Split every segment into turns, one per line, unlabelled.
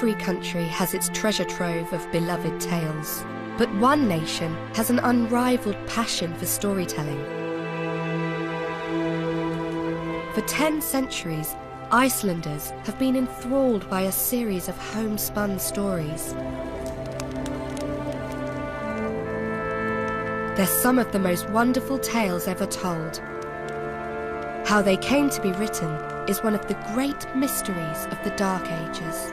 Every country has its treasure trove of beloved tales, but one nation has an unrivaled passion for storytelling. For 10 centuries, Icelanders have been enthralled by a series of homespun stories. They're some of the most wonderful tales ever told. How they came to be written is one of the great mysteries of the Dark Ages.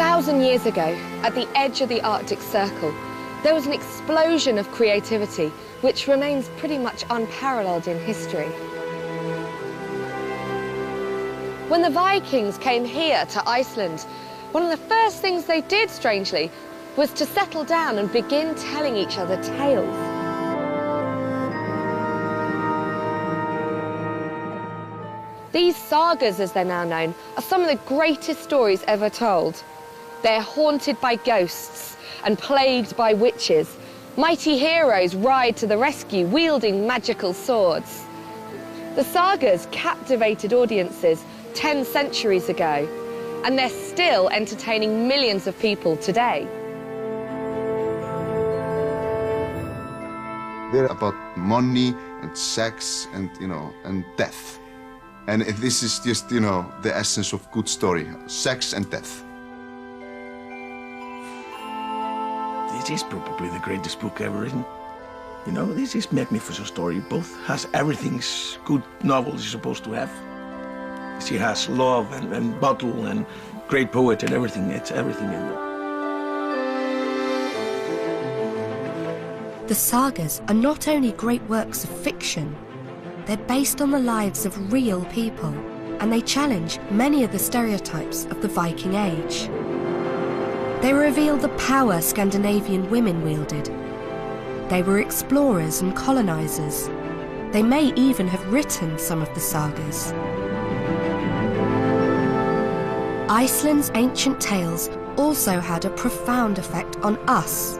1,000 years ago, at the edge of the Arctic Circle, there was an explosion of creativity which remains pretty much unparalleled in history. When the Vikings came here to Iceland, one of the first things they did, strangely, was to settle down and begin telling each other tales. These sagas, as they're now known, are some of the greatest stories ever told. They're haunted by ghosts and plagued by witches. Mighty heroes ride to the rescue, wielding magical swords. The sagas captivated audiences 10 centuries ago, and they're still entertaining millions of people today.
They're about money and sex and, and death. And this is just, the essence of good story, sex and death.
This is probably the greatest book ever written. This is magnificent story. Both has everything good novel is supposed to have. She has love and battle and great poet and everything. It's everything in there.
The sagas are not only great works of fiction, they're based on the lives of real people, and they challenge many of the stereotypes of the Viking Age. They reveal the power Scandinavian women wielded. They were explorers and colonizers. They may even have written some of the sagas. Iceland's ancient tales also had a profound effect on us.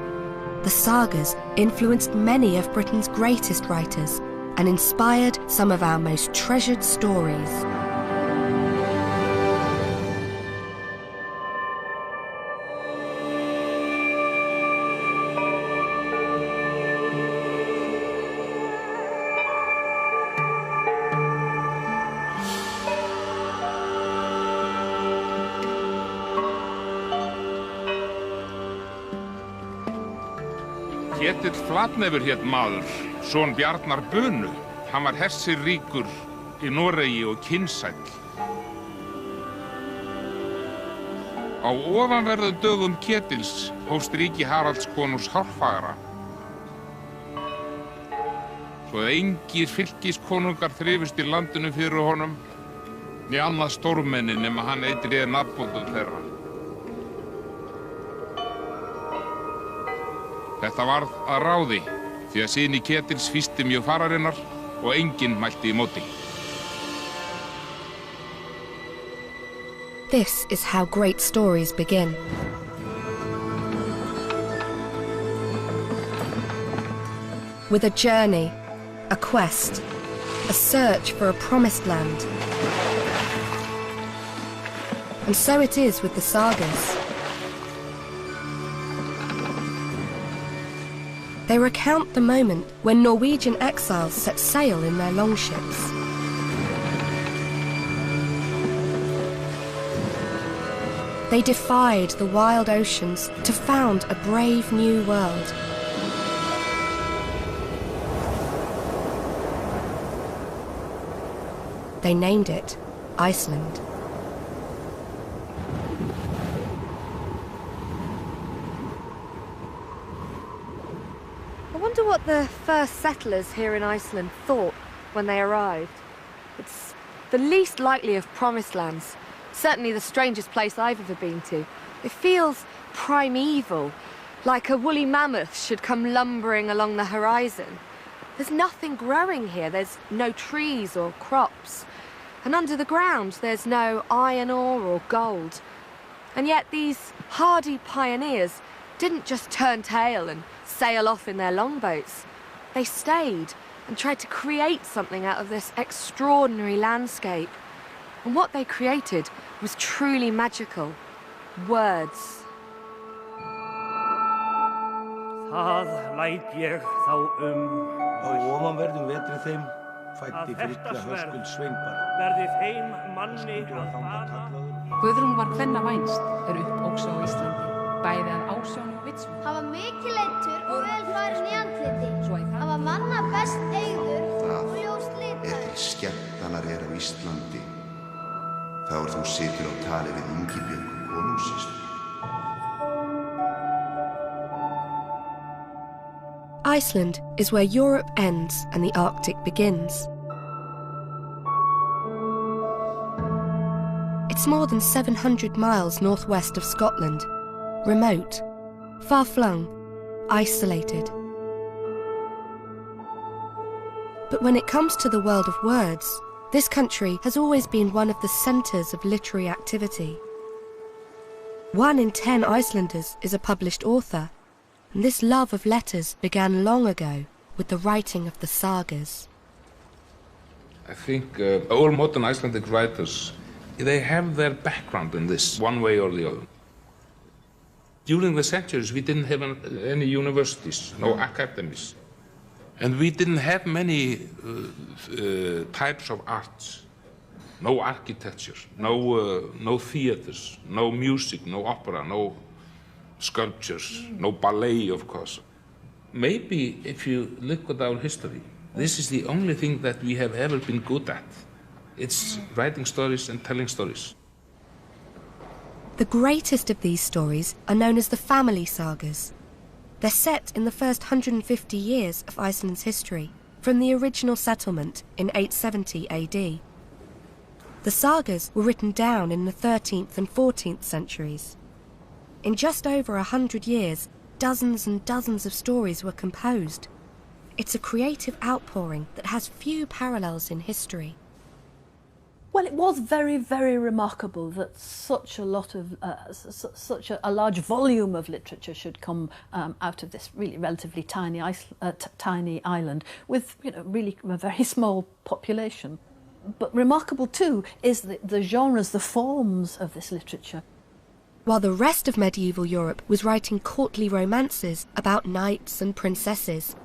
The sagas influenced many of Britain's greatest writers and inspired some of our most treasured stories.
Ketill Flatnefur hét maður, son Bjarnar Bunu. Hann var hersirríkur í Noregi og kynsæll. Á ofanverðum dögum Ketils hófst ríki Haralds konungs hárfagra. Svo að engir fylkiskonungar þrifust í landinu fyrir honum, né annað stórmenni nema hann eitri nafnbóndum þeirra. Þetta varð að ráði, því að syni Ketils fýsti mjög fararinnar og enginn mælti í móti.
This is how great stories begin. With a journey, a quest, a search for a promised land. And so it is with the sagas. They recount the moment when Norwegian exiles set sail in their longships. They defied the wild oceans to found a brave new world. They named it Iceland.
I wonder what the first settlers here in Iceland thought when they arrived. It's the least likely of promised lands, certainly the strangest place I've ever been to. It feels primeval, like a woolly mammoth should come lumbering along the horizon. There's nothing growing here, there's no trees or crops. And under the ground there's no iron ore or gold. And yet these hardy pioneers didn't just turn tail and sail off in their longboats. They stayed and tried to create something out of this extraordinary landscape. And what they created was truly magical. Words.
Það læt ég þá
Á ofanverðum vetri þeim fæddi Frilla Höskuld Sveinbarn.
verði þeim manni
Var
að
þangað
fara.
kallaður.
Guðrún var kvenna vænst uppóks á Íslandi, bæði að ásjón og vitsmú.
Hann var mikið leiddur og vel farinn í andliti.
Svo í
Hann var manna best eygður og ljós litaður.
Til skemmtanar er á Íslandi, þá þú situr á tali við Ingibjörgu konungsýslu.
Iceland is where Europe ends and the Arctic begins. It's more than 700 miles northwest of Scotland, remote, far-flung, isolated. But when it comes to the world of words, this country has always been one of the centres of literary activity. 1 in 10 Icelanders is a published author, and this love of letters began long ago with the writing of the sagas.
I think all modern Icelandic writers, they have their background in this, one way or the other. During the centuries, we didn't have any universities, no academies. And we didn't have many types of arts. No architecture, no theaters, no music, no opera, no sculptures, no ballet, of course. Maybe if you look at our history, this is the only thing that we have ever been good at. It's writing stories and telling stories.
The greatest of these stories are known as the family sagas. They're set in the first 150 years of Iceland's history, from the original settlement in 870 AD. The sagas were written down in the 13th and 14th centuries. In just over 100 years, dozens and dozens of stories were composed. It's a creative outpouring that has few parallels in history.
Well, it was very, very remarkable that such a lot of, such a large volume of literature should come out of this really relatively tiny island with, really a very small population. But remarkable too is the genres, the forms of this literature.
While the rest of medieval Europe was writing courtly romances about knights and princesses,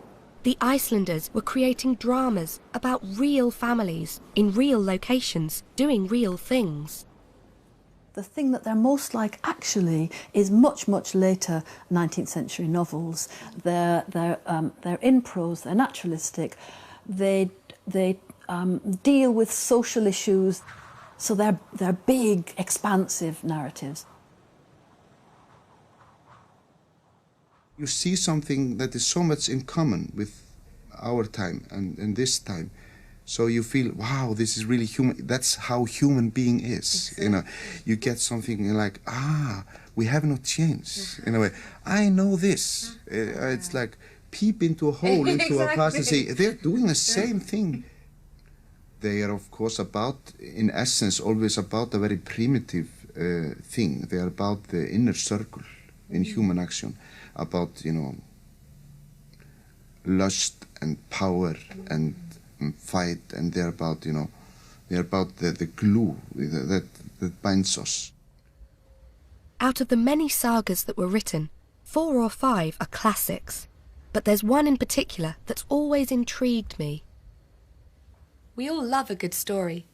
the Icelanders were creating dramas about real families in real locations doing real things.
The thing that they're most like actually is much, much later 19th century novels. They're in prose, they're naturalistic, they deal with social issues, so they're big, expansive narratives.
You see something that is so much in common with our time and this time. So you feel, wow, this is really human. That's how human being is. You get something like, we have not changed. In a way, I know this. It's like peep into a hole, into a past and say, they're doing the same thing. They are, of course, in essence, always about a very primitive thing. They are about the inner circle in human action. About, lust and power and fight, and they're about, the glue that binds us.
Out of the many sagas that were written, 4 or 5 are classics, but there's one in particular that's always intrigued me.
We all love a good story,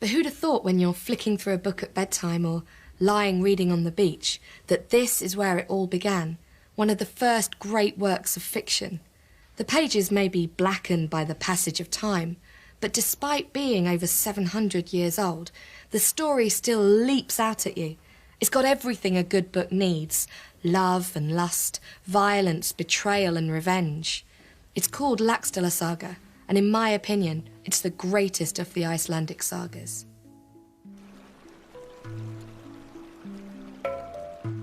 but who'd have thought when you're flicking through a book at bedtime or lying reading on the beach that this is where it all began? One of the first great works of fiction. The pages may be blackened by the passage of time, but despite being over 700 years old, the story still leaps out at you. It's got everything a good book needs: love and lust, violence, betrayal and revenge. It's called Laxdæla Saga, and in my opinion, it's the greatest of the Icelandic sagas.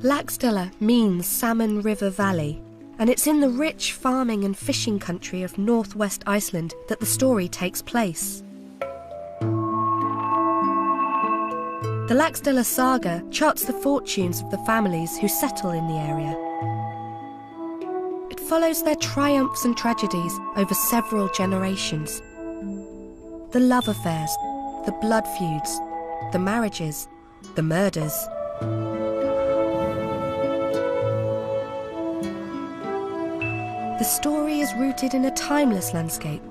Laxdæla means Salmon River Valley, and it's in the rich farming and fishing country of northwest Iceland that the story takes place. The Laxdæla Saga charts the fortunes of the families who settle in the area. It follows their triumphs and tragedies over several generations. The love affairs, the blood feuds, the marriages, the murders. The story is rooted in a timeless landscape.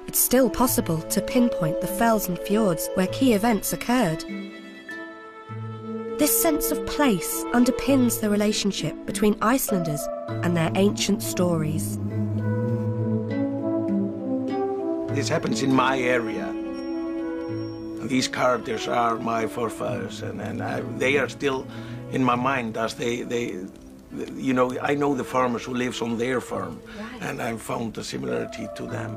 It's still possible to pinpoint the fells and fjords where key events occurred. This sense of place underpins the relationship between Icelanders and their ancient stories.
This happens in my area. These characters are my forefathers, and they are still in my mind as you know, I know the farmers who lives on their farm, right. And I've found a similarity to them.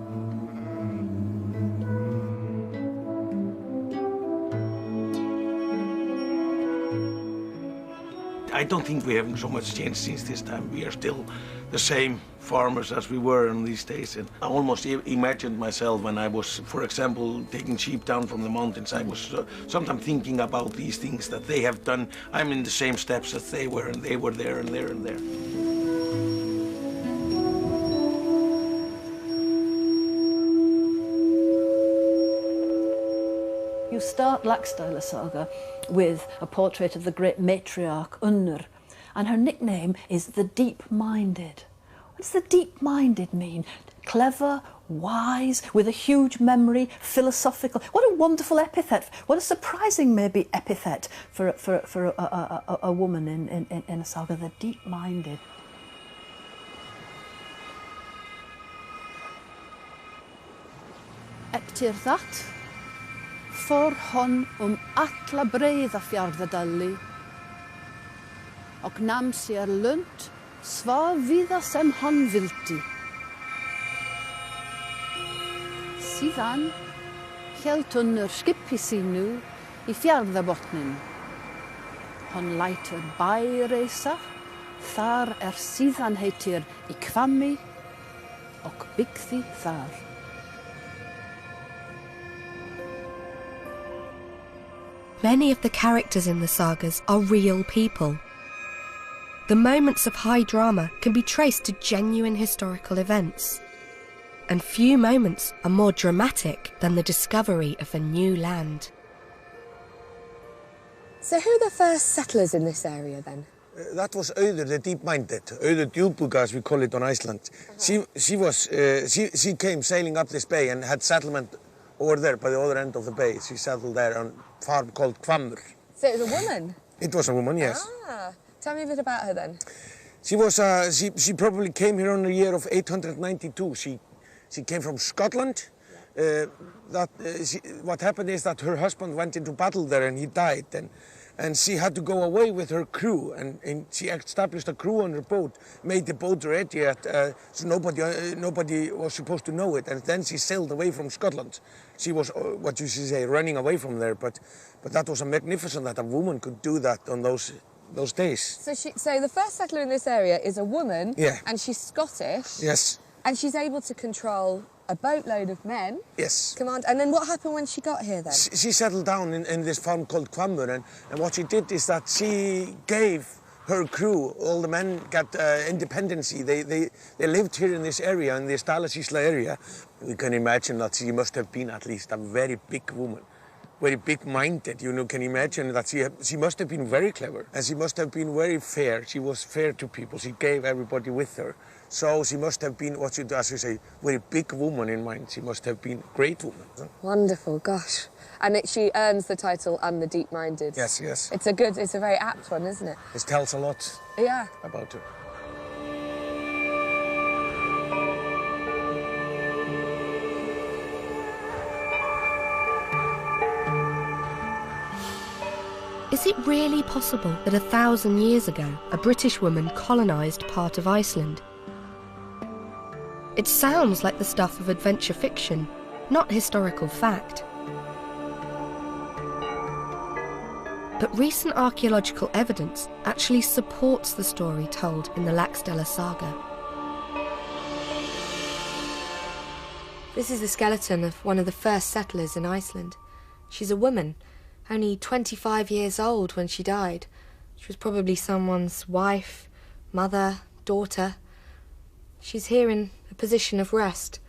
I don't think we have so much changed since this time. We are still the same farmers as we were in these days. And I almost imagined myself when I was, for example, taking sheep down from the mountains. I was sometimes thinking about these things that they have done. I'm in the same steps as they were, and they were there and there and there.
You start Laxdæla Saga with a portrait of the great matriarch Unnur, and her nickname is the Deep-Minded. What does the deep-minded mean? Clever, wise, with a huge memory, philosophical. What a wonderful epithet. What a surprising, maybe, epithet for a woman in a saga, the deep-minded. Eftir that fór hon alla breiða fjarðardali og nam sér lund svaf víða sem hann vildi. Síðan hélt Unnur skipi sínu í fjarðarbotnin. Hann lætur bæ reisa, þar síðan heitir í Hvammi og byggði þar.
Many of the characters in the sagas are real people. The moments of high drama can be traced to genuine historical events. And few moments are more dramatic than the discovery of a new land.
So who are the first settlers in this area then?
That was Auður, the deep-minded, Auður Djúpúga, as we call it on Iceland. She came sailing up this bay and had settlement over there by the other end of the bay. She settled there on a farm called Hvammur.
So it was a woman?
It was a woman, yes.
Ah, tell me a bit about her then.
She was, she probably came here in the year of 892. She came from Scotland. What happened is that her husband went into battle there and he died. And she had to go away with her crew, and she established a crew on her boat, made the boat ready, so nobody was supposed to know it, and then she sailed away from Scotland. She was, what you should say, running away from there, but that was a magnificent that a woman could do that on those days.
So the first settler in this area is a woman,
yeah.
And she's Scottish.
Yes.
And she's able to control a boatload of men.
Yes.
And then what happened when she got here then?
She settled down in this farm called Hvammur, and what she did is that she gave her crew, all the men got independency. They lived here in this area, in the Dalasýsla area. We can imagine that she must have been at least a very big woman, very big-minded. You know, can imagine that she must have been very clever, and she must have been very fair. She was fair to people. She gave everybody with her. So she must have been, as you say, very big woman in mind. She must have been a great woman.
Wonderful, gosh. And she earns the title, and the Deep-Minded.
Yes, yes.
It's a very apt one, isn't it?
It tells a lot about her.
Is it really possible that 1,000 years ago, a British woman colonised part of Iceland? It sounds like the stuff of adventure fiction, not historical fact. But recent archaeological evidence actually supports the story told in the Laxdæla Saga.
This is the skeleton of one of the first settlers in Iceland. She's a woman, only 25 years old when she died. She was probably someone's wife, mother, daughter. She's here in a position of rest,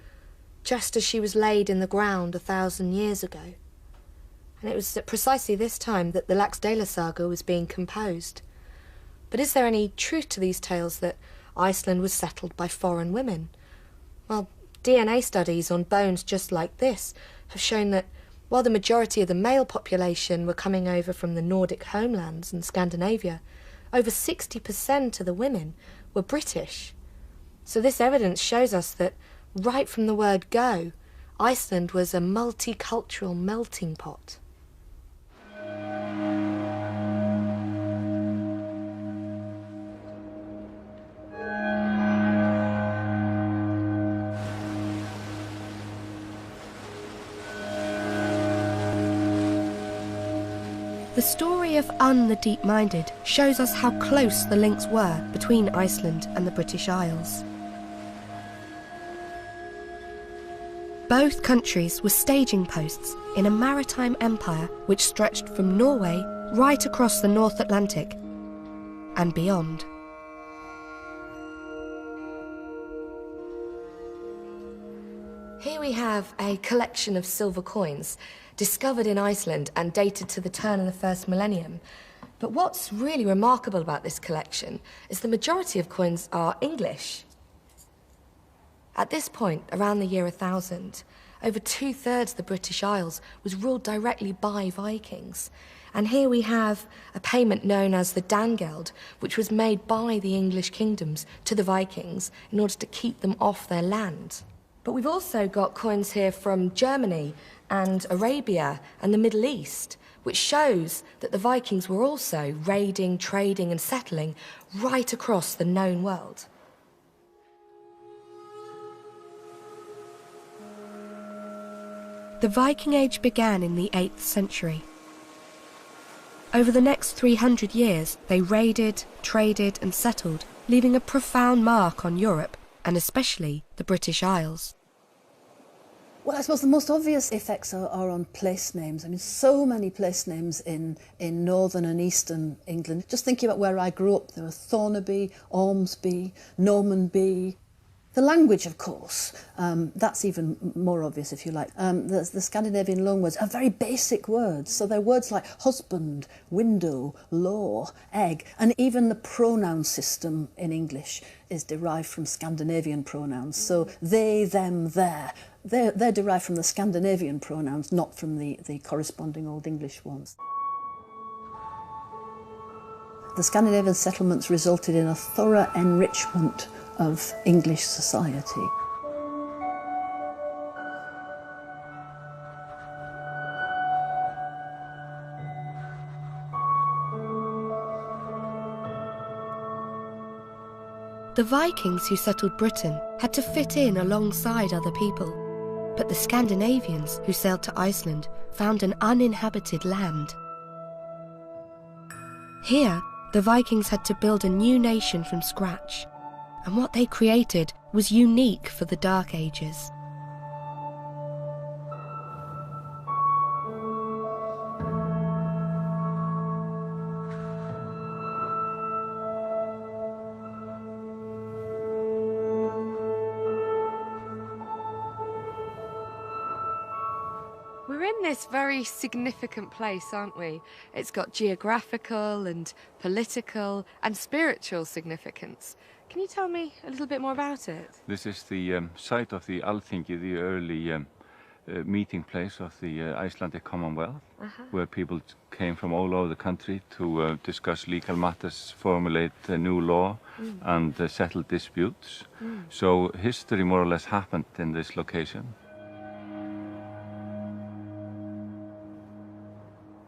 just as she was laid in the ground 1,000 years ago. And And it was at precisely this time that the Laxdæla saga was being composed. But is there any truth to these tales that Iceland was settled by foreign women? Well, DNA studies on bones just like this have shown that while the majority of the male population were coming over from the Nordic homelands and Scandinavia, over 60% of the women were British. So this evidence shows us that right from the word go, Iceland was a multicultural melting pot.
The story of Un the Deep-Minded shows us how close the links were between Iceland and the British Isles. Both countries were staging posts in a maritime empire which stretched from Norway right across the North Atlantic and beyond.
Here we have a collection of silver coins discovered in Iceland and dated to the turn of the first millennium. But what's really remarkable about this collection is the majority of coins are English. At this point, around the year 1000, over 2/3 of the British Isles was ruled directly by Vikings. And here we have a payment known as the Dangeld, which was made by the English kingdoms to the Vikings in order to keep them off their land. But we've also got coins here from Germany and Arabia and the Middle East, which shows that the Vikings were also raiding, trading and settling right across the known world.
The Viking Age began in the 8th century. Over the next 300 years, they raided, traded and settled, leaving a profound mark on Europe and especially the British Isles.
Well, I suppose the most obvious effects are on place names. I mean, so many place names in northern and eastern England. Just thinking about where I grew up, there were Thornaby, Ormsby, Normanby. The language, of course, that's even more obvious, if you like. The Scandinavian loanwords are very basic words. So they're words like husband, window, law, egg, and even the pronoun system in English is derived from Scandinavian pronouns. So they, them, their. They're derived from the Scandinavian pronouns, not from the corresponding Old English ones. The Scandinavian settlements resulted in a thorough enrichment of English society.
The Vikings who settled Britain had to fit in alongside other people. But the Scandinavians who sailed to Iceland found an uninhabited land. Here, the Vikings had to build a new nation from scratch, and what they created was unique for the Dark Ages.
We're in this very significant place, aren't we? It's got geographical and political and spiritual significance. Can you tell me a little bit more about it?
This is the site of the Alþingi, the early meeting place of the Icelandic Commonwealth, where people came from all over the country to discuss legal matters, formulate new law and settle disputes. So history more or less happened in this location.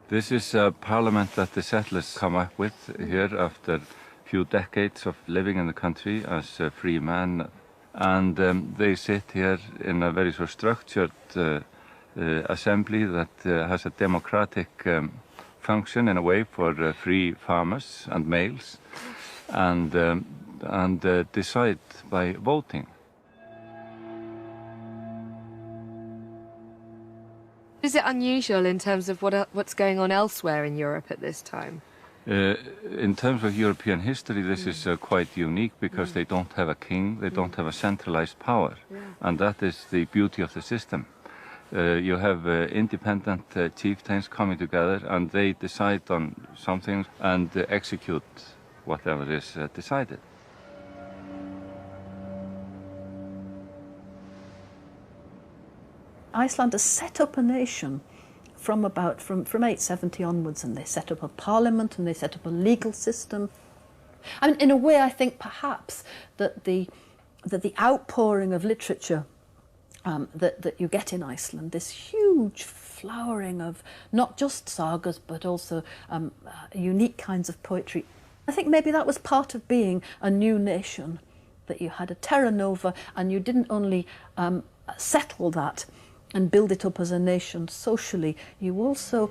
This is a parliament that the settlers come up with here after a few decades of living in the country as free men. And they sit here in a very sort of structured assembly that has a democratic function in a way for free farmers and males, and decide by voting.
Is it unusual in terms of what's going on elsewhere in Europe at this time?
In terms of European history, this is quite unique because they don't have a king, they don't have a centralized power. And that is the beauty of the system. You have independent chieftains coming together and they decide on something and execute whatever is decided.
Icelanders set up a nation from 870 onwards, and they set up a parliament and they set up a legal system. I mean, in a way, I think perhaps that the outpouring of literature that you get in Iceland, this huge flowering of not just sagas but also unique kinds of poetry, I think maybe that was part of being a new nation, that you had a terra nova and you didn't only settle that and build it up as a nation socially, you also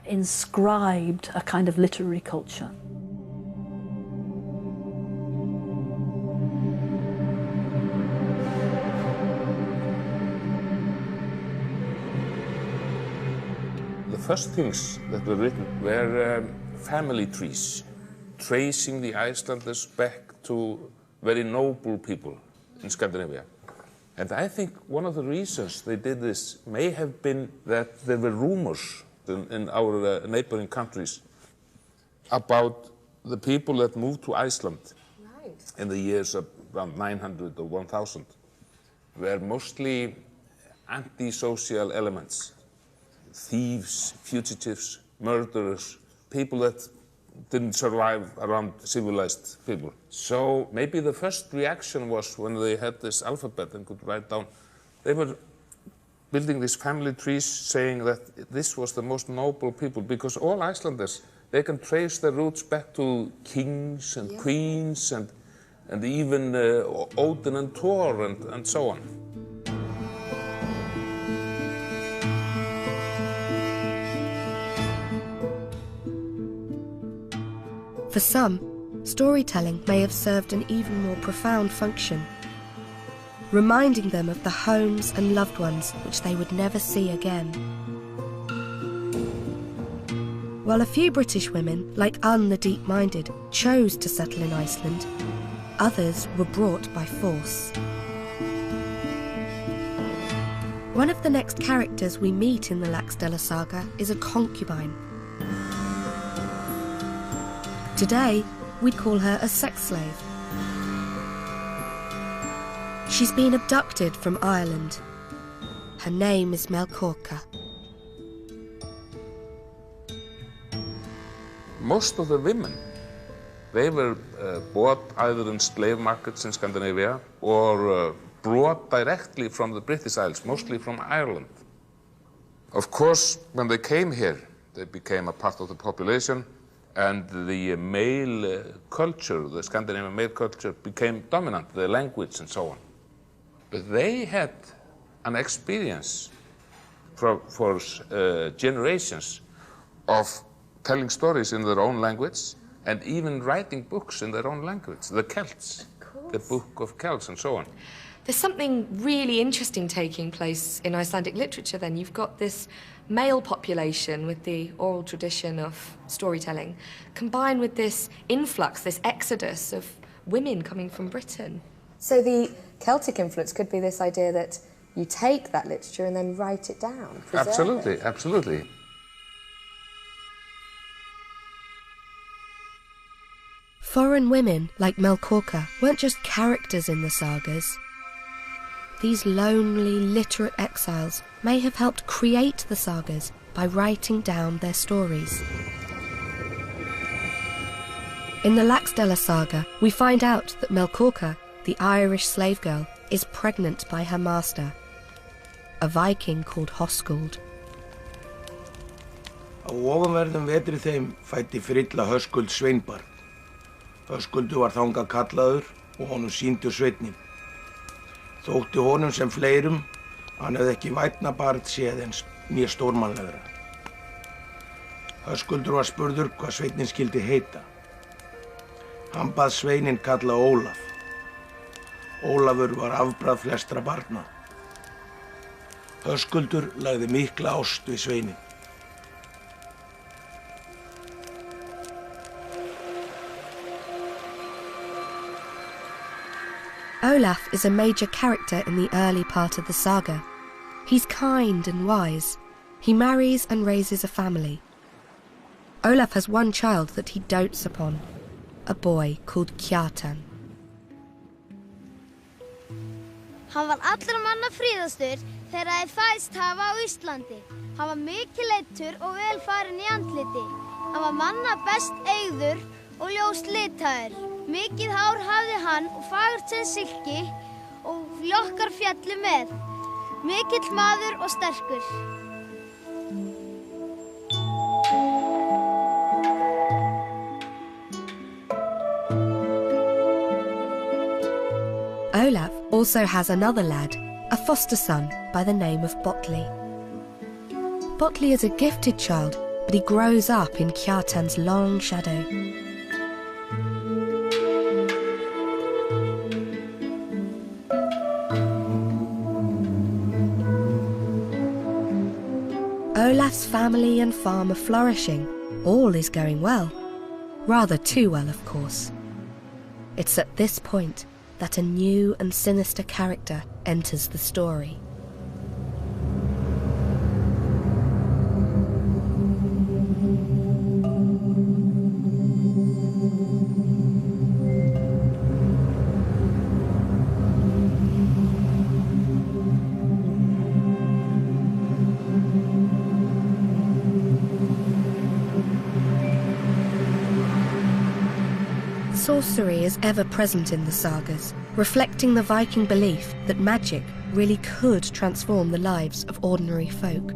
inscribed a kind of literary culture.
The first things that were written were family trees, tracing the Icelanders back to very noble people in Scandinavia. And I think one of the reasons they did this may have been that there were rumors in our neighboring countries about the people that moved to Iceland in the years around 900 or 1000 were mostly antisocial elements. Thieves, fugitives, murderers, people that didn't survive around civilized people. So maybe the first reaction was when they had this alphabet and could write down, they were building these family trees saying that this was the most noble people, because all Icelanders, they can trace their roots back to kings and queens and even Odin and Thor and so on.
For some, storytelling may have served an even more profound function, reminding them of the homes and loved ones which they would never see again. While a few British women, like Anne the Deep-Minded, chose to settle in Iceland, others were brought by force. One of the next characters we meet in the Laxdæla saga is a concubine. Today, we'd call her a sex slave. She's been abducted from Ireland. Her name is Melkorka.
Most of the women, they were bought either in slave markets in Scandinavia or brought directly from the British Isles, mostly from Ireland. Of course, when they came here, they became a part of the population, and the male culture, the Scandinavian male culture, became dominant, the language and so on. But they had an experience for generations of telling stories in their own language and even writing books in their own language, the Celts, the Book of Celts and so on.
There's something really interesting taking place in Icelandic literature then. You've got this male population with the oral tradition of storytelling, combined with this influx, this exodus of women coming from Britain.
So the Celtic influence could be this idea that you take that literature and then write it down, preserve
Absolutely,
it.
absolutely.
Foreign women like Melkorka weren't just characters in the sagas. These lonely, literate exiles may have helped create the sagas by writing down their stories. In the Laxdæla saga, we find out that Melkorka, the Irish slave girl, is pregnant by her master, a Viking called Hoskuld.
Á ofanverðum vetri þeim fæddi Frilla Höskuld sveinbarn. Höskuldur var þangað kallaður og honum sýndur sveinninn. Þótti honum sem fleirum, hann hefði ekki vænna barn séð eins né stórmannlegra. Höskuldur var spurður hvað sveinninn skyldi heita. Hann bað sveininn kalla Ólaf. Ólafur var afbragð flestra barna. Höskuldur lagði mikla ást við sveininn.
Olaf is a major character in the early part of the saga. He's kind and wise. He marries and raises a family. Olaf has one child that he dotes upon, a boy called Kjartan.
Hann var allra manna fríðastur þegar þeir fæðst hafa á Íslandi. Hann var mikið leiddur og vel farinn í andliti. Hann var manna best eygður og ljóst litaður. Mikið hár hafði hann og fagurt sem silki og lokkar fjallu með. Mikill maður og sterkur.
Olaf also has another lad, a foster son by the name of Botley. Botley is a gifted child, but he grows up in Kjartan's long shadow. Olaf's family and farm are flourishing. All is going well. Rather too well, of course. It's at this point that a new and sinister character enters the story. Sorcery is ever present in the sagas, reflecting the Viking belief that magic really could transform the lives of ordinary folk.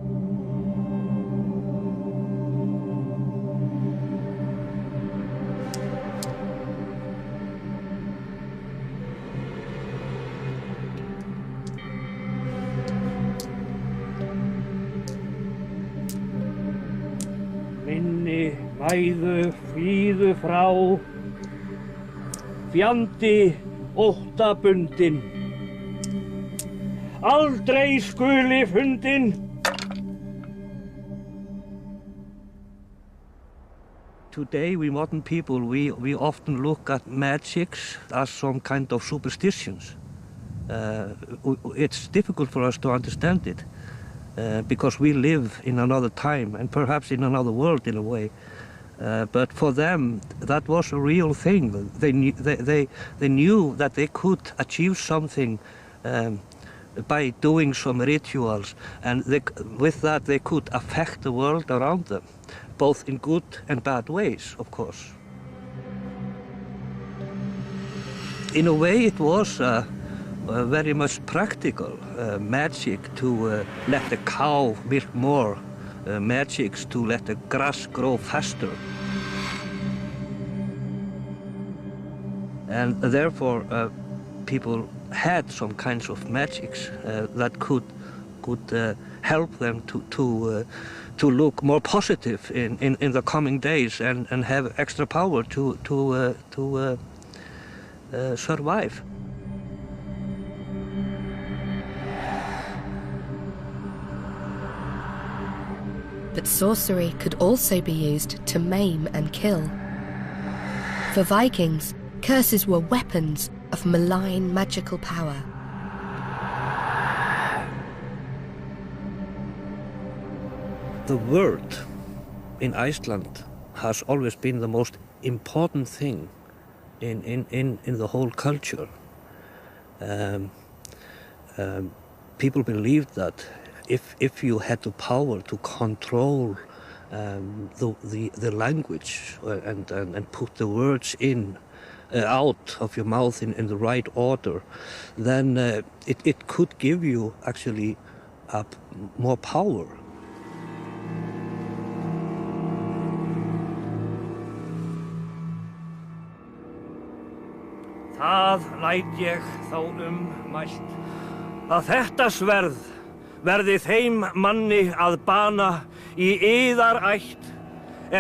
Minni mæðu fríðu frá, fjandi óttabundin. Aldrei skuli fundin. Today, we modern people, we often look at magics as some kind of superstitions. It's difficult for us to understand it because we live in another time and perhaps in another world in a way. But for them, that was a real thing. They knew that they could achieve something by doing some rituals, and with that they could affect the world around them, both in good and bad ways, of course. In a way, it was very much practical magic to let the cow milk more. Magics to let the grass grow faster. And therefore people had some kinds of magics that could help them to look more positive in the coming days and have extra power to survive.
But sorcery could also be used to maim and kill. For Vikings, curses were weapons of malign magical power.
The word in Iceland has always been the most important thing in the whole culture. People believed that if you had the power to control the language and put the words in out of your mouth in the right order, then it could give you actually more power. Það læt ég þá mælt að þetta sverð verði þeim manni að bana í yðarætt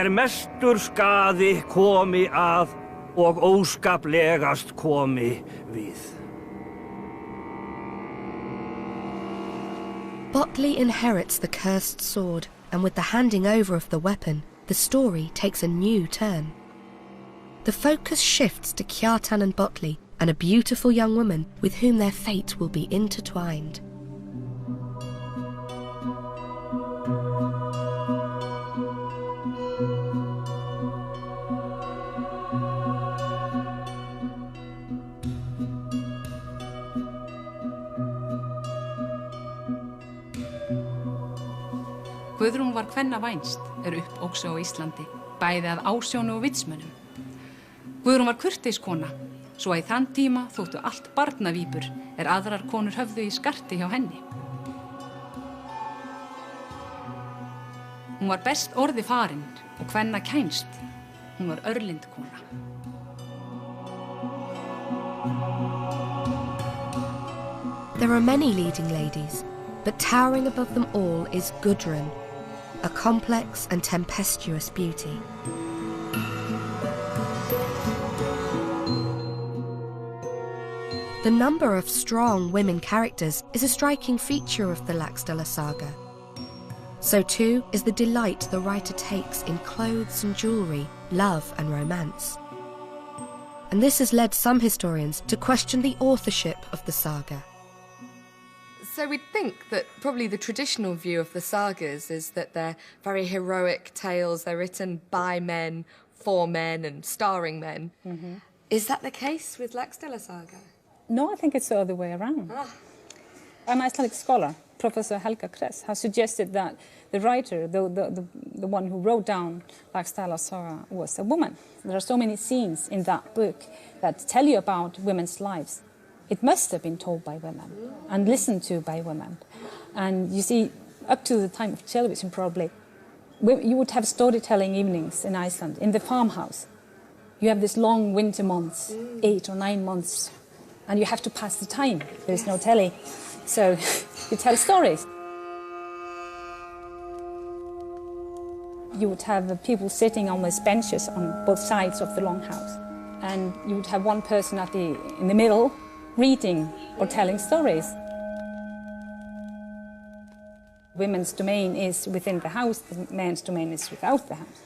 mestur skaði komi að og óskaplegast komi við.
Botley inherits the cursed sword, and with the handing over of the weapon, the story takes a new turn. The focus shifts to Kjartan and Botley, and a beautiful young woman with whom their fate will be intertwined.
Guðrún var kvennavænst uppóksu á Íslandi, bæði að ásjónu og vitsmönnum. Guðrún var kurteiskona, svo að í þann tíma þóttu allt barnavípur aðrar konur höfðu í skarti hjá henni. Hún var best orði farin og kvenna kænst. Hún var örlind kona.
There are many leading ladies, but towering above them all is Gudrun, a complex and tempestuous beauty. The number of strong women characters is a striking feature of the Laxdæla saga. So too is the delight the writer takes in clothes and jewellery, love and romance. And this has led some historians to question the authorship of the saga.
So we'd think that probably the traditional view of the sagas is that they're very heroic tales, they're written by men, for men and starring men.
Mm-hmm.
Is that the case with Laxdæla saga?
No, I think it's the other way around. An Icelandic scholar, Professor Helga Kress, has suggested that the writer, the one who wrote down Laxdæla saga, was a woman. There are so many scenes in that book that tell you about women's lives. It must have been told by women and listened to by women. And you see, up to the time of television probably, you would have storytelling evenings in Iceland, in the farmhouse. You have this long winter months, 8 or 9 months, and you have to pass the time. There's no telly, so you tell stories. You would have people sitting on these benches on both sides of the longhouse, and you would have one person in the middle reading or telling stories. Women's domain is within the house, the man's domain is without the house.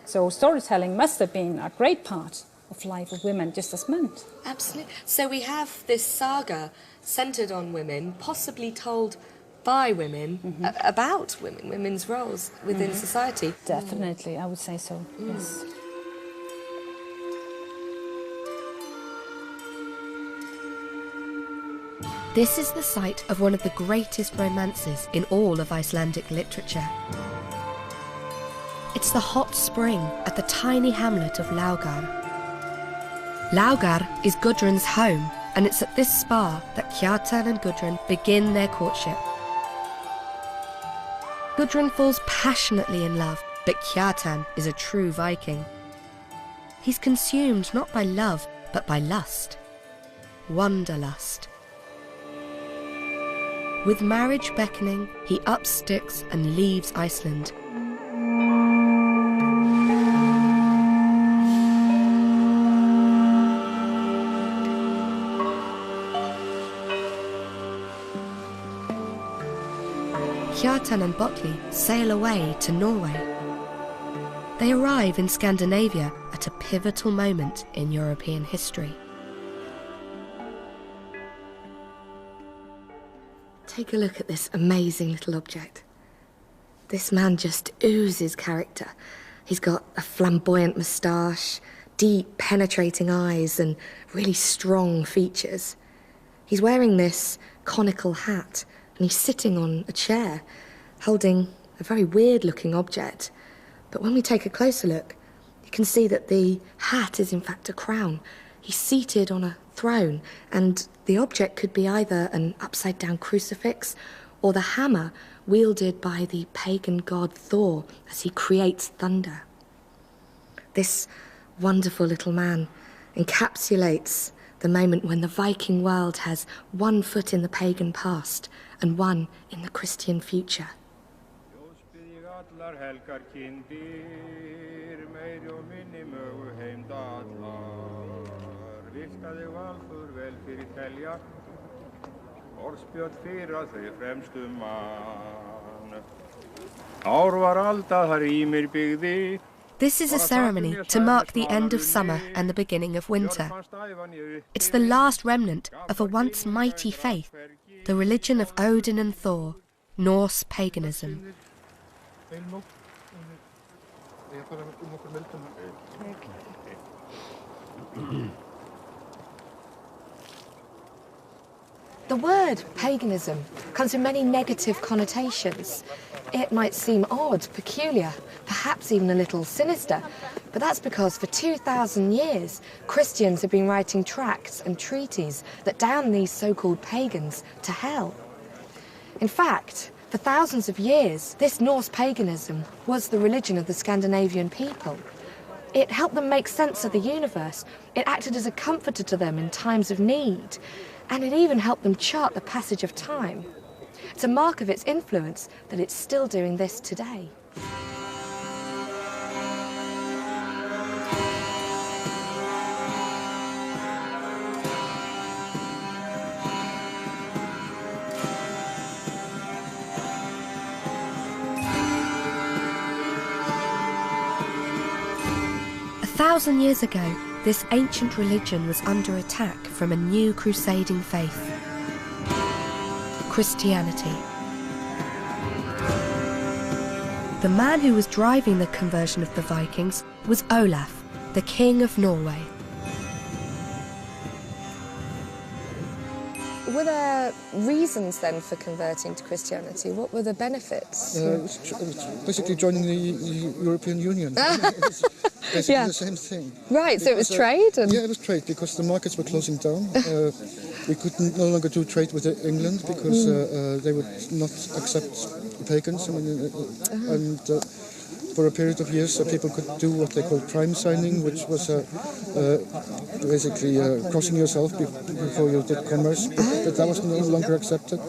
So storytelling must have been a great part of life of women, just as men.
Absolutely. So we have this saga centred on women, possibly told by women, about women, women's roles within society.
Definitely, I would say so, yes.
This is the site of one of the greatest romances in all of Icelandic literature. It's the hot spring at the tiny hamlet of Laugar. Laugar is Gudrun's home, and it's at this spa that Kjartan and Gudrun begin their courtship. Gudrun falls passionately in love, but Kjartan is a true Viking. He's consumed not by love, but by lust. Wanderlust. With marriage beckoning, he ups sticks and leaves Iceland. Kjartan and Botley sail away to Norway. They arrive in Scandinavia at a pivotal moment in European history.
Take a look at this amazing little object. This man just oozes character. He's got a flamboyant moustache, deep, penetrating eyes, and really strong features. He's wearing this conical hat, and he's sitting on a chair, holding a very weird-looking object. But when we take a closer look, you can see that the hat is in fact a crown. He's seated on a throne, and the object could be either an upside-down crucifix or the hammer wielded by the pagan god Thor as he creates thunder. This wonderful little man encapsulates the moment when the Viking world has one foot in the pagan past and one in the Christian future.
This is a ceremony to mark the end of summer and the beginning of winter. It's the last remnant of a once mighty faith, the religion of Odin and Thor, Norse paganism.
The word paganism comes with many negative connotations. It might seem odd, peculiar, perhaps even a little sinister, but that's because for 2,000 years, Christians have been writing tracts and treaties that damn these so-called pagans to hell. In fact, for thousands of years, this Norse paganism was the religion of the Scandinavian people. It helped them make sense of the universe. It acted as a comforter to them in times of need. And it even helped them chart the passage of time. It's a mark of its influence that it's still doing this today.
A 1,000 years ago, this ancient religion was under attack from a new crusading faith, Christianity. The man who was driving the conversion of the Vikings was Olaf, the King of Norway.
Were there reasons then for converting to Christianity? What were the benefits?
It was basically joining the European Union. Basically the same thing.
Right, so it was trade?
Yeah, it was trade, because the markets were closing down. We could no longer do trade with England because they would not accept pagans. And for a period of years, people could do what they called prime signing, which was basically crossing yourself before you did commerce. But that was no longer accepted.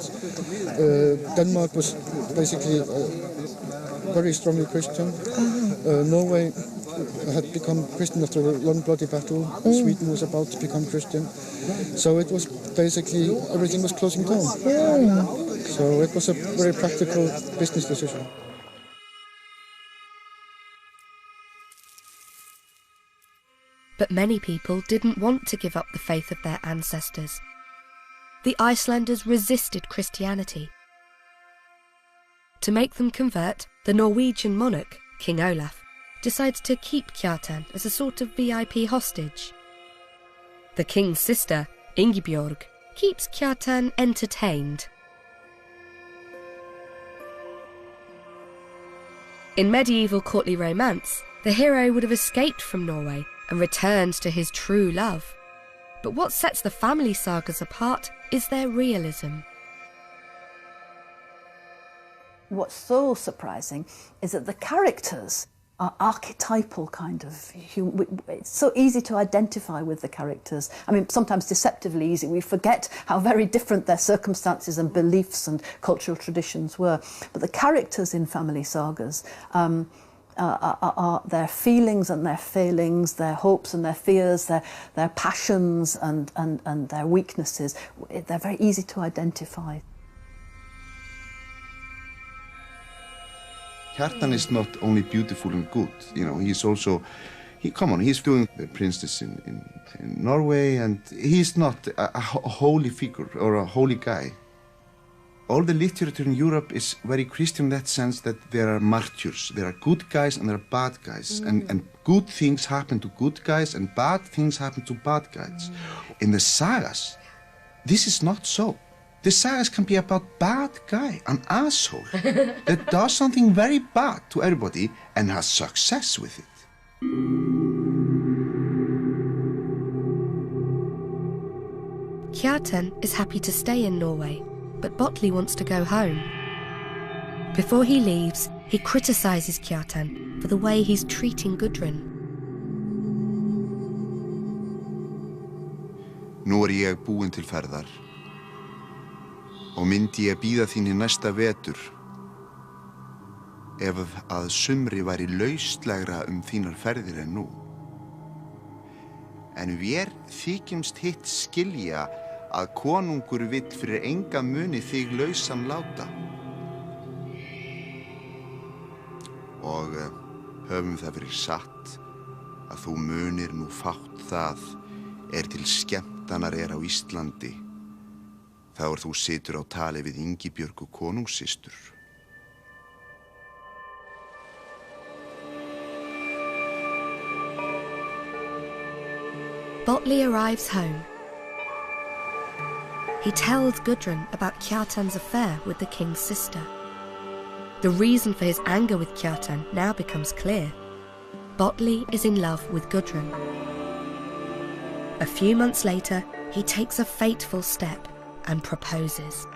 Denmark was basically very strongly Christian. Norway had become Christian after a long bloody battle. Sweden was about to become Christian. So it was basically, everything was closing down. So it was a very practical business decision.
But many people didn't want to give up the faith of their ancestors. The Icelanders resisted Christianity. To make them convert, the Norwegian monarch, King Olaf, decides to keep Kjartan as a sort of VIP hostage. The king's sister, Ingibjorg, keeps Kjartan entertained. In medieval courtly romance, the hero would have escaped from Norway and returned to his true love. But what sets the family sagas apart is their realism.
What's so surprising is that the characters are archetypal kind of human. It's so easy to identify with the characters. I mean, sometimes deceptively easy. We forget how very different their circumstances and beliefs and cultural traditions were. But the characters in family sagas are their feelings and their failings, their hopes and their fears, their passions and their weaknesses. They're very easy to identify.
Kjartan is not only beautiful and good, you know, he's also, he's doing the princess in Norway, and he's not a holy figure or a holy guy. All the literature in Europe is very Christian in that sense that there are martyrs. There are good guys and there are bad guys. And good things happen to good guys and bad things happen to bad guys. In the sagas, this is not so. The sagas can be about bad guy, an asshole, that does something very bad to everybody and has success with it.
Kjartan is happy to stay in Norway, but Botley wants to go home. Before he leaves, he criticises Kjartan for the way he's treating Gudrun.
Nú ég búinn til ferðar og myndi ég bíða þín í næsta vetur ef að sumri væri lauslegra þínar ferðir en nú. En vér þykjumst hitt skilja að konungur vill fyrir enga muni þig lausan láta. Og höfum það fyrir satt að þú munir nú fátt það til skemmtanar á Íslandi. Þá þú situr á tali við Ingibjörgu konungssystur.
Botley arrives home. He tells Gudrun about Kjartan's affair with the king's sister. The reason for his anger with Kjartan now becomes clear. Botley is in love with Gudrun. A few months later, he takes a fateful step and proposes.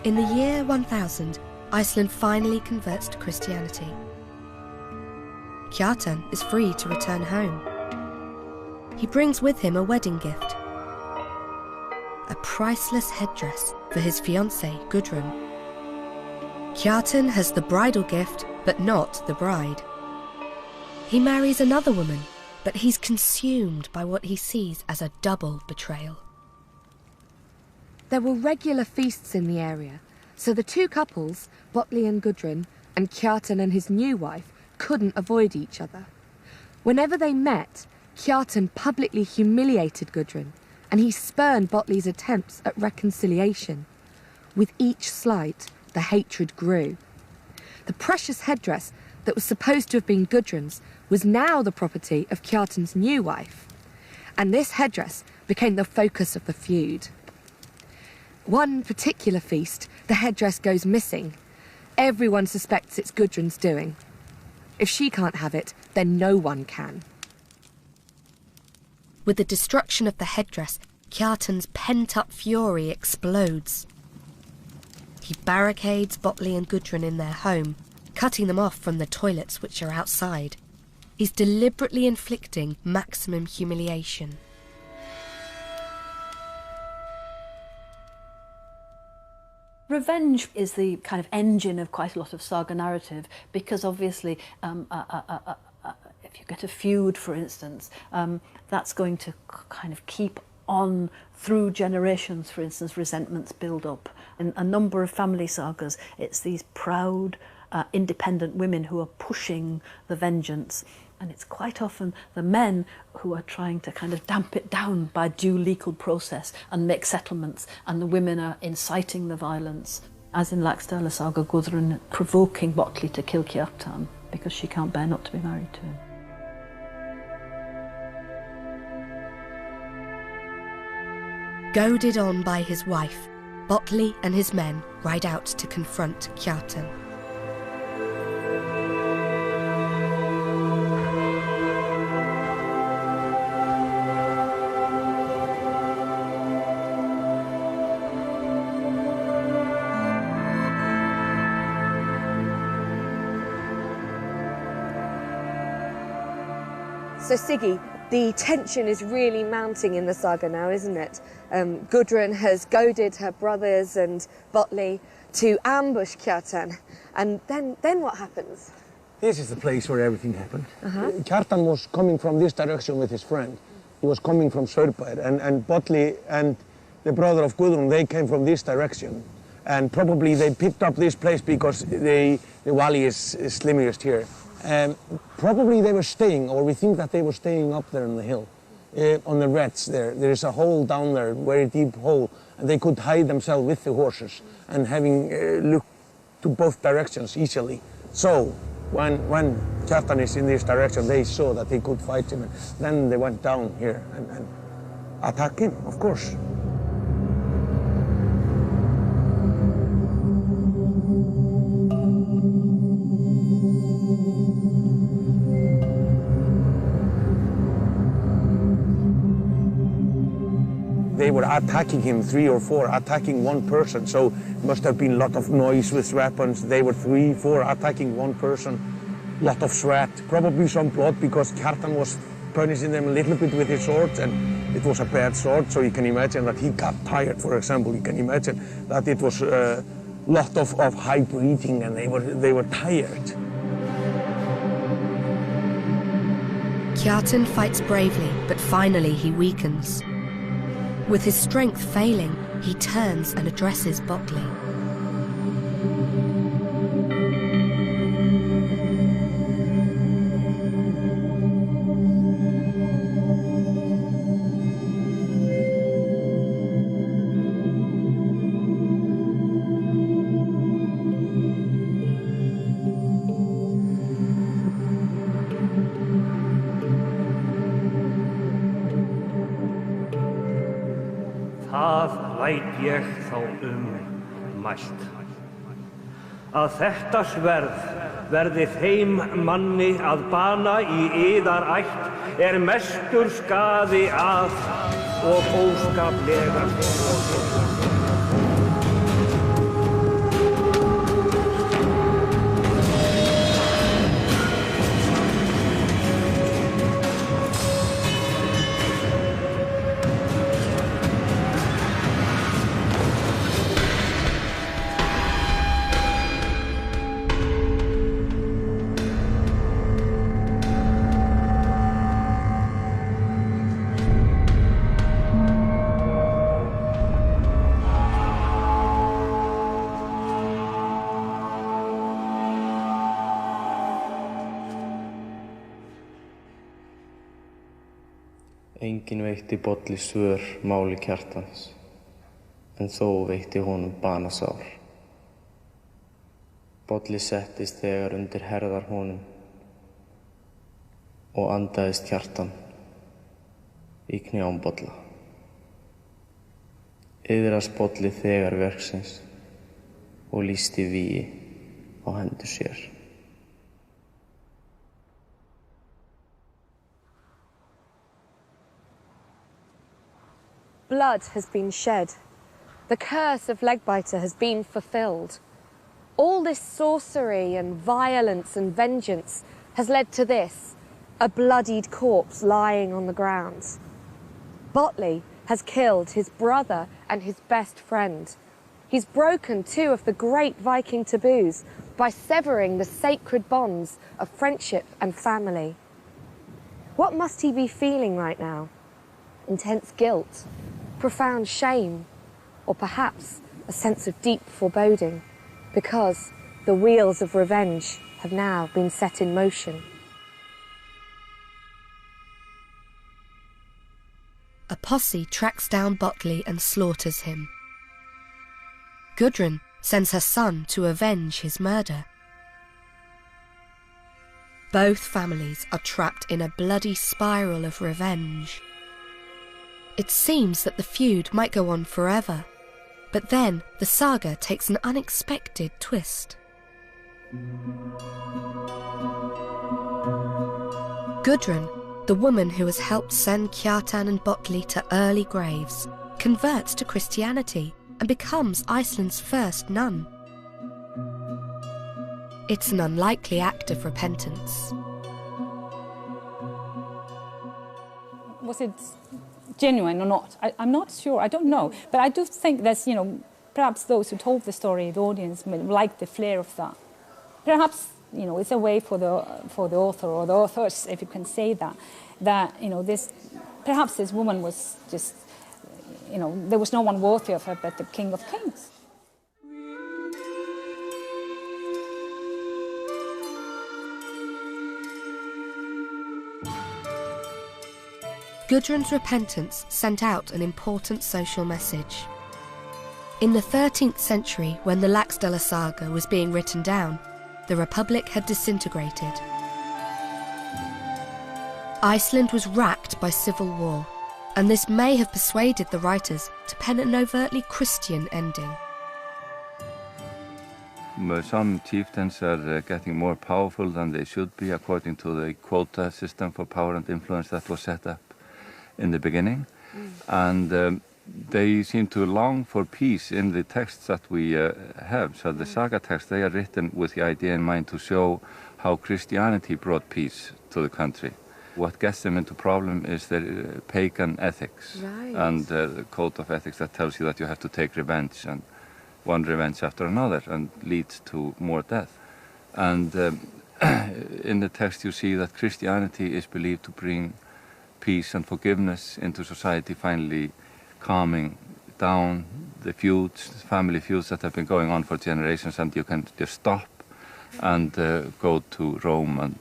In the year 1000, Iceland finally converts to Christianity. Kjartan is free to return home. He brings with him a wedding gift, a priceless headdress for his fiancée, Gudrun. Kjartan has the bridal gift, but not the bride. He marries another woman, but he's consumed by what he sees as a double betrayal.
There were regular feasts in the area, so the two couples, Botley and Gudrun, and Kjartan and his new wife, couldn't avoid each other. Whenever they met, Kjartan publicly humiliated Gudrun, and he spurned Botley's attempts at reconciliation. With each slight, the hatred grew. The precious headdress that was supposed to have been Gudrun's was now the property of Kjartan's new wife, and this headdress became the focus of the feud. One particular feast, the headdress goes missing. Everyone suspects it's Gudrun's doing. If she can't have it, then no one can.
With the destruction of the headdress, Kjartan's pent-up fury explodes. He barricades Botley and Gudrun in their home, cutting them off from the toilets which are outside. He's deliberately inflicting maximum humiliation.
Revenge is the kind of engine of quite a lot of saga narrative, because obviously if you get a feud, for instance, that's going to kind of keep on through generations. For instance, resentments build up. In a number of family sagas, it's these proud, independent women who are pushing the vengeance. And it's quite often the men who are trying to kind of damp it down by due legal process and make settlements, and the women are inciting the violence. As in Laxdæla saga, Gudrun provoking Botley to kill Kjartan because she can't bear not to be married to him.
Goaded on by his wife, Botley and his men ride out to confront Kjartan.
So Siggy, the tension is really mounting in the saga now, isn't it? Gudrun has goaded her brothers and Botley to ambush Kjartan. And then what happens?
This is the place where everything happened. Kjartan was coming from this direction with his friend. He was coming from Sörbær, and Botley and the brother of Gudrun, they came from this direction. And probably they picked up this place because the valley is slimmiest here. Probably they were staying, or we think that they were staying up there on the hill, on the reds there. There is a hole down there, very deep hole, and they could hide themselves with the horses and having looked to both directions easily. So when Kjartan is in this direction, they saw that they could fight him, and then they went down here and attacked him, of course. They were attacking him, 3 or 4, attacking one person. So it must have been a lot of noise with weapons. They were 3, 4 attacking one person, lot of sweat, probably some blood because Kjartan was punishing them a little bit with his sword, and it was a bad sword. So you can imagine that he got tired, for example. You can imagine that it was a lot of high breathing, and they were tired.
Kjartan fights bravely, but finally he weakens. With his strength failing, he turns and addresses Botley.
það læt ég þá mælt. Að þetta sverð verði þeim manni að bana í yðar ætt mestur skaði að og óskaplega.
Enginn veitti Bolli svör máli kjartans, en þó veitti honum banasár. Bolli settist þegar undir herðar honum og andaðist hjartan í knjám Bolla. Iðrast Bolli þegar verksins og lýsti vígi á hendur sér.
Blood has been shed. The curse of Legbiter has been fulfilled. All this sorcery and violence and vengeance has led to this, a bloodied corpse lying on the ground. Botley has killed his brother and his best friend. He's broken two of the great Viking taboos by severing the sacred bonds of friendship and family. What must he be feeling right now? Intense guilt, profound shame, or perhaps a sense of deep foreboding, because the wheels of revenge have now been set in motion.
A posse tracks down Botley and slaughters him. Gudrun sends her son to avenge his murder. Both families are trapped in a bloody spiral of revenge. It seems that the feud might go on forever, but then the saga takes an unexpected twist. Gudrun, the woman who has helped send Kjartan and Botley to early graves, converts to Christianity and becomes Iceland's first nun. It's an unlikely act of repentance.
Was it genuine or not? I'm not sure, I don't know. But I do think that, perhaps those who told the story, the audience, liked the flair of that. Perhaps, it's a way for the author or the authors, if you can say that, perhaps this woman was just, there was no one worthy of her but the King of Kings.
Gudrun's repentance sent out an important social message. In the 13th century, when the Laxdæla saga was being written down, the Republic had disintegrated. Iceland was racked by civil war, and this may have persuaded the writers to pen an overtly Christian ending.
Some chieftains are getting more powerful than they should be according to the quota system for power and influence that was set up in the beginning, and they seem to long for peace in the texts that we have. So the saga texts, they are written with the idea in mind to show how Christianity brought peace to the country. What gets them into problem is their pagan ethics, and the code of ethics that tells you that you have to take revenge, and one revenge after another, and leads to more death. And in the text you see that Christianity is believed to bring peace and forgiveness into society, finally calming down the feuds, family feuds that have been going on for generations, and you can just stop and go to Rome and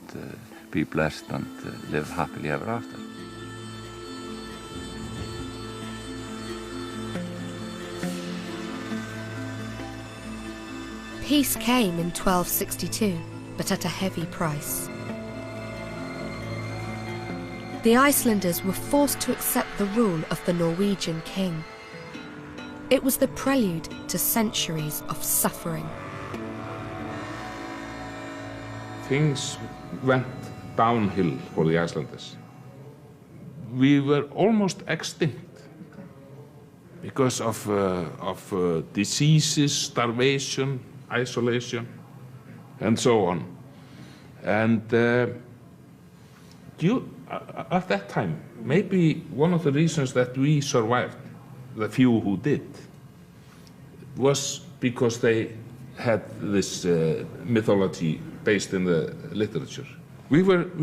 be blessed and live happily ever after.
Peace came in 1262, but at a heavy price. The Icelanders were forced to accept the rule of the Norwegian king. It was the prelude to centuries of suffering.
Things went downhill for the Icelanders. We were almost extinct because of diseases, starvation, isolation, and so on. And at that time, maybe one of the reasons that we survived, the few who did, was because they had this mythology based in the literature. We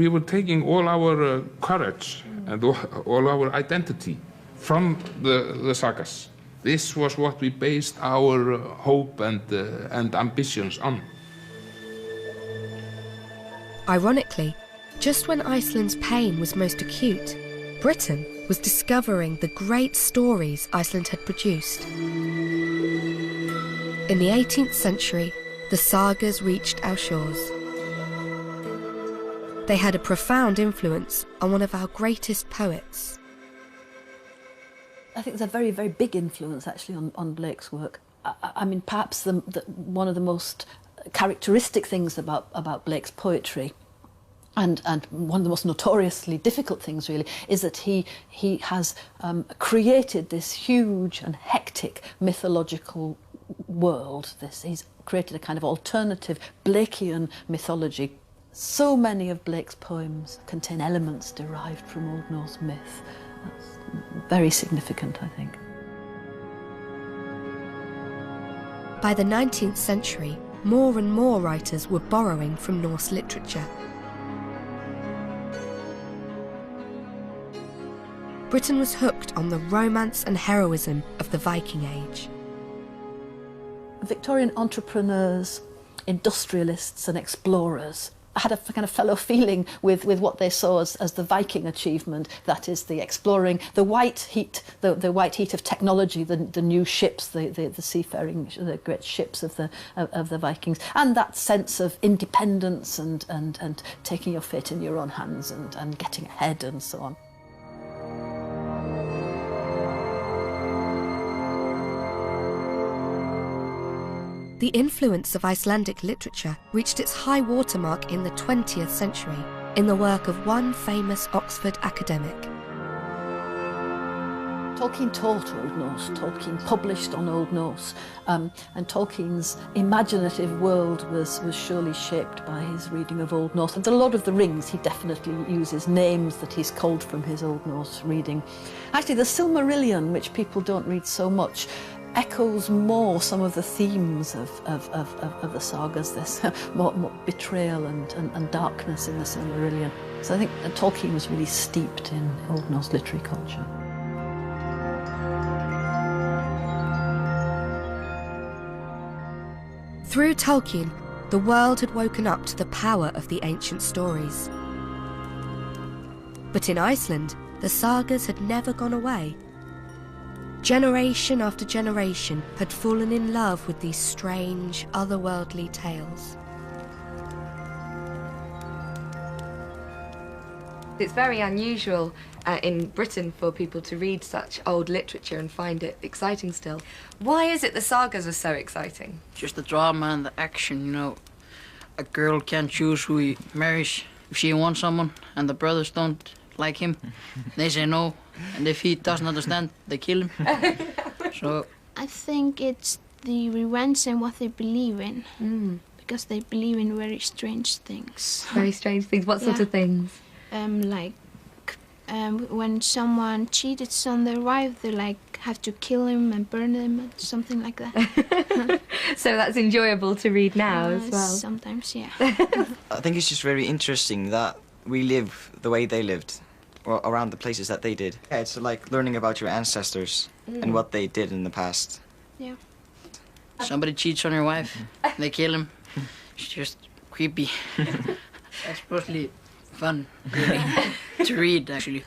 were taking all our courage and all our identity from the sagas. This was what we based our hope and ambitions on.
Ironically, just when Iceland's pain was most acute, Britain was discovering the great stories Iceland had produced. In the 18th century, the sagas reached our shores. They had a profound influence on one of our greatest poets.
I think it's a very, very big influence, actually, on Blake's work. I mean, perhaps one of the most characteristic things about Blake's poetry, and one of the most notoriously difficult things, really, is that he has created this huge and hectic mythological world. He's created a kind of alternative Blakean mythology. So many of Blake's poems contain elements derived from Old Norse myth. That's very significant, I think.
By the 19th century, more and more writers were borrowing from Norse literature. Britain was hooked on the romance and heroism of the Viking Age.
Victorian entrepreneurs, industrialists and explorers had a kind of fellow feeling with what they saw as the Viking achievement, that is the exploring, the white heat of technology, the new ships, the seafaring, the great ships of the Vikings, and that sense of independence and taking your fate in your own hands and getting ahead and so on.
The influence of Icelandic literature reached its high watermark in the 20th century in the work of one famous Oxford academic.
Tolkien taught Old Norse, Tolkien published on Old Norse, and Tolkien's imaginative world was surely shaped by his reading of Old Norse. And the Lord of the Rings, he definitely uses names that he's culled from his Old Norse reading. Actually, the Silmarillion, which people don't read so much, echoes more some of the themes of the sagas, this more betrayal and darkness in the Silmarillion. So I think Tolkien was really steeped in Old Norse literary culture.
Through Tolkien, the world had woken up to the power of the ancient stories. But in Iceland, the sagas had never gone away. Generation after generation had fallen in love with these strange, otherworldly tales.
It's very unusual in Britain for people to read such old literature and find it exciting still. Why is it the sagas are so exciting?
Just the drama and the action, you know. A girl can't choose who he marries. If she wants someone and the brothers don't like him, they say no. And if he doesn't understand, they kill him. So
I think it's the revenge and what they believe in. Because they believe in very strange things.
Very strange things? What sort of things?
Like when someone cheated on their wife, they like have to kill him and burn him, something like that.
So that's enjoyable to read now as well?
Sometimes, yeah.
I think it's just very interesting that we live the way they lived, or around the places that they did. Yeah, it's like learning about your ancestors and what they did in the past.
Yeah.
Somebody cheats on your wife, they kill him. It's just creepy. That's mostly fun, really, to read, actually.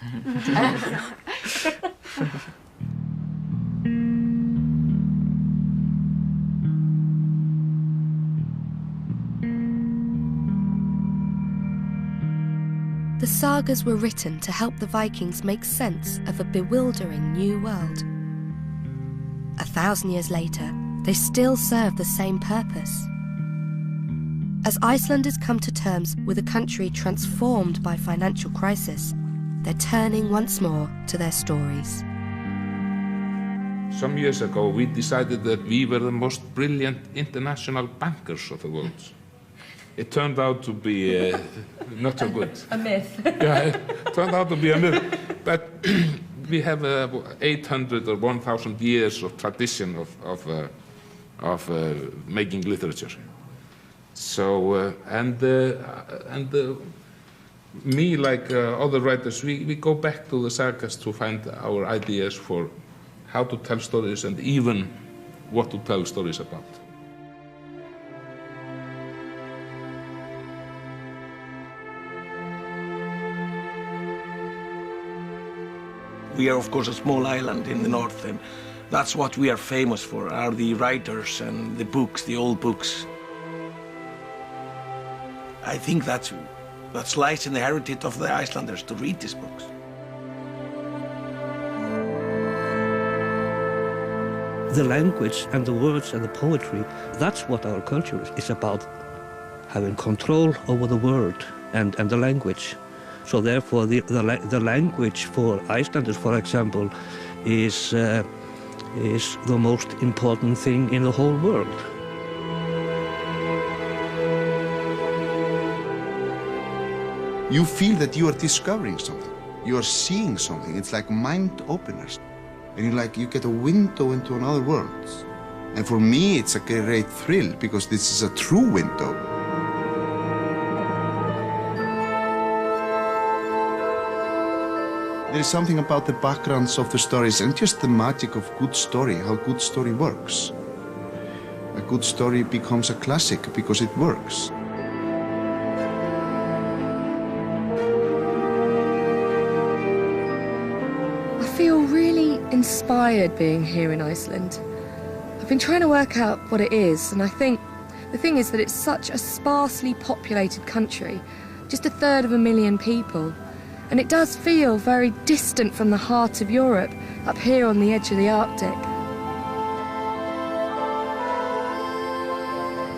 The sagas were written to help the Vikings make sense of a bewildering new world. 1 1,000 years later, they still serve the same purpose. As Icelanders come to terms with a country transformed by financial crisis, they're turning once more to their stories.
Some years ago, we decided that we were the most brilliant international bankers of the world. It turned out to be not so good.
A myth.
Yeah, it turned out to be a myth. But we have 800 or 1,000 years of tradition of making literature. So, me, like other writers, we go back to the sagas to find our ideas for how to tell stories and even what to tell stories about.
We are, of course, a small island in the north, and that's what we are famous for, are the writers and the books, the old books. I think that lies in the heritage of the Icelanders to read these books.
The language and the words and the poetry, that's what our culture is about, having control over the word and the language. So therefore the language for Icelanders, for example, is the most important thing in the whole world.
You feel that you are discovering something. You are seeing something. It's like mind openers. And you get a window into another world. And for me, it's a great thrill because this is a true window. There is something about the backgrounds of the stories and just the magic of good story, how good story works. A good story becomes a classic because it works.
I feel really inspired being here in Iceland. I've been trying to work out what it is, and I think the thing is that it's such a sparsely populated country, just 250,000 people, and it does feel very distant from the heart of Europe, up here on the edge of the Arctic.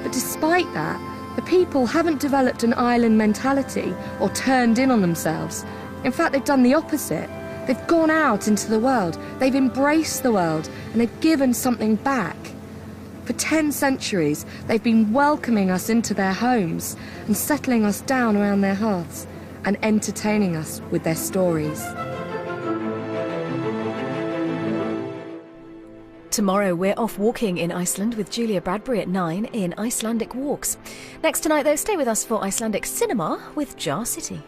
But despite that, the people haven't developed an island mentality or turned in on themselves. In fact, they've done the opposite. They've gone out into the world, they've embraced the world, and they've given something back. For 10 centuries, they've been welcoming us into their homes and settling us down around their hearths and entertaining us with their stories.
Tomorrow we're off walking in Iceland with Julia Bradbury at 9 in Icelandic Walks. Next tonight though, stay with us for Icelandic cinema with Jar City.